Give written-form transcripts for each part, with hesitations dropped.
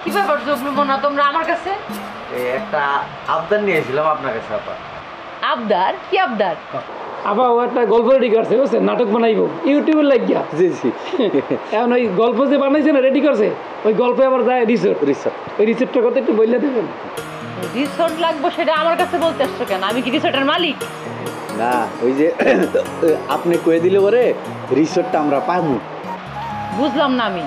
কি ব্যাপার জগলু মোনা তোমরা আমার কাছে? একটা আবদার নিয়েছিলাম আপনার কাছে আপা। আবদার? কি আবদার? আপা ও একটা গল্প রেডি করছে, বুঝছেন? নাটক বানাইবো ইউটিউবের লাগিয়া। জি জি। এখন ওই গল্প যে বানাইছে না, রেডি করছে, ওই গল্পে আবার যায় রিসোর্ট। ওই রিসোর্টটার কথা একটু বললে দেবেন? রিসোর্ট লাগবো সেটা আমার কাছে বলতে আসছো কেন? আমি কি রিসোর্টের মালিক? না, ওই যে আপনি কয়ে দিলে পরে রিসোর্টটা আমরা পাবো। বুঝলাম না আমি।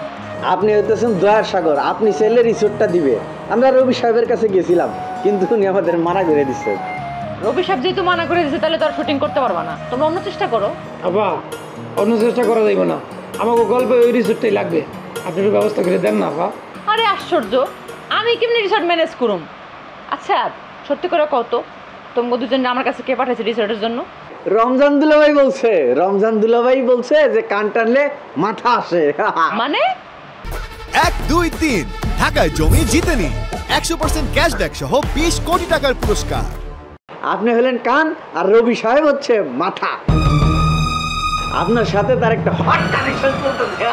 আপনি হইতেছেন দয়ার সাগর, আপনি চাইলে রিসোর্টটা দিবে। আমরা রবি সাহেবের কাছে গেছিলাম, কিন্তু উনি আমাদের মানা করে দিচ্ছে। রবি সাহেব যেহেতু মানা করে দিচ্ছে, তাহলে তো আর শুটিং করতে পারবা না। তোমরা অন্য চেষ্টা করো। আপা অন্য চেষ্টা করা যাইব না, আমাকে গল্পে ওই রিসোর্টটাই লাগবে। আপনি একটু ব্যবস্থা করে দেন না আপা। আরে আশ্চর্য, আমি কেমনি রিসোর্ট ম্যানেজ করুম? আচ্ছা সত্যি করে কত তোমরা দুজন আমার কাছে কে পাঠাইছে রিসোর্টের জন্য? রমজান দুলাভাই বলছে, রমজান দুলাভাই বলছে যে কান টানলে মাথা আসে। মানে 1, 2, 3 ঢাকায় জমি জিতে নিন 100% ক্যাশব্যাক সহ 20 কোটি টাকার পুরস্কার। আপনি হলেন কান আর রবি সাহেব হচ্ছে মাথা। আপনার সাথে তার একটা হট কানেকশন চলতেছে।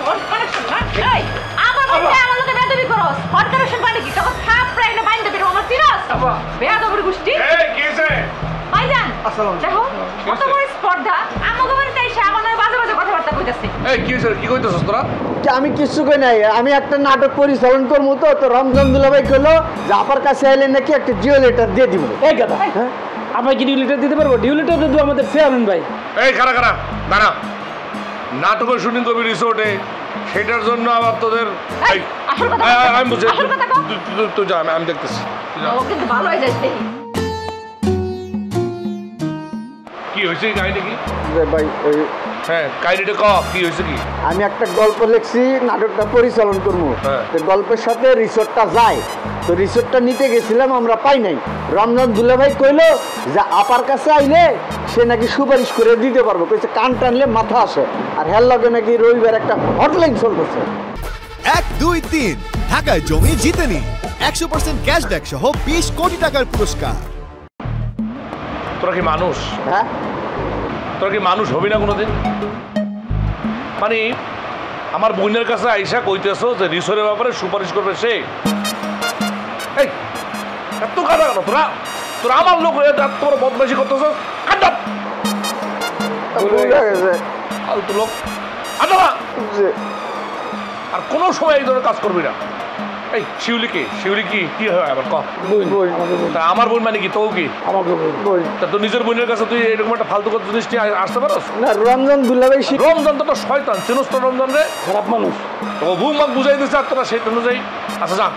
হট কানেকশন না? এই আমার মধ্যে আমার লগে বেয়াদবি করস। হট কানেকশন মানে কি? তখন থাপ প্রেগনে বাইন্দে বেরো আমার চিরাস। বেয়াদবির গোষ্ঠী। এই কি হইছে? ভাইজান দেখো কত বড় স্পর্ধা, আমাকে বাড়িতে এসে আমার বাজে বাজে কথাবার্তা কইতাছে। এই কি হইছে? কি কইতাছস তোরা? আমি কিছু কই নাই, আমি একটা নাটক পরিচালন করবো। তো রমজান দুলাভাই কইলো যে আপনার কাছে আইলে নাকি একটা জিও লেটার দিয়ে দিব। এই কথা আপনার কি ডিউ লেটার দিতে পারবো? ডিউ লেটার তো আমাদের চেয়ারম্যান ভাই। এই খারা খারা দাঁড়া, নাটকের শুটিং করবি রিসোর্টে, সেটার জন্য আবার তোদের এই, আসল কথা আমি বুঝি। আসল কথা কও। তুই যা, আমি দেখতেছি। ও কিন্তু ভালো হয়ে যাচ্ছে দেখি। কি হয়েছে কাহিনী কি? ভাই ওই হ্যাঁ কাহিনীটা ক, কি হয়েছে কি? আমি একটা গল্প লিখছি, নাটকটা পরিচালন করবো। হ্যাঁ। তো গল্পের সাথে রিসোর্টটা যায়, তো রিসোর্টটা নিতে গেছিলাম, আমরা পাই নাই। রমজান দুলাভাই কইলো যে আপার কাছে আইলে সে নাকি সুপারিশ করে দিতে পারবো, কইছে কান টানলে মাথা আসে। আর হের লগে নাকি রবিবার একটা হটলাইন চলতেছে। 1, 2, 3 ঢাকায় জমি জিতে নিন 100% ক্যাশব্যাক সহ 20 কোটি টাকার পুরস্কার। তোরা কি মানুষ? হ্যাঁ, তোরা কি মানুষ হবি না কোনোদিন? মানে আমার বোনের কাছে আইসা কইতেছো যে রিসোর্টের ব্যাপারে সুপারিশ করবে সে। এই এত কাটা কেন তোরা? তোরা আমার লোক হয়ে এত বড় বদমাইশি করতেছো। কাটা ফালতু লোক। আটা আর কোনো সময় এই ধরনের কাজ করবি না। এই শিউলি কি? শিউলি কি হয় আবার কম? তা আমার বোন মানে কি? তো কি আমাকে তা তোর নিজের বোনের কাছে তুই এরকম একটা ফালতু জিনিস নিয়ে আসতে পারস না? রমজান দুলাভাই রমজান তো একটা শয়তান, চিনস তো রমজান রে? খারাপ মানুষ। তো বুক মাক বুঝাই দিচ্ছে আর তোরা সেই অনুযায়ী। আচ্ছা যা,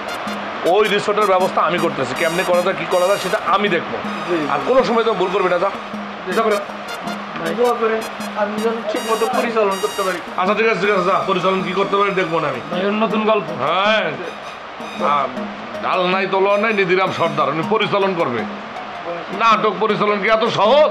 ওই রিসোর্টের ব্যবস্থা আমি করতেছি, কেমনি করা যায় কি করা যায় সেটা আমি দেখবো। আর কোনো সময় তো ভুল করবি না। যা আমি যেন ঠিক মতো পরিচালন করতে পারি। আচ্ছা ঠিক আছে যা, পরিচালন কি করতে পারি দেখবো না আমি। নতুন গল্প। হ্যাঁ ডাল নাই তলোয়ার নাই, নিধিরাম সর্দার উনি পরিচালন করবে। নাটক পরিচালন কি এত সহজ?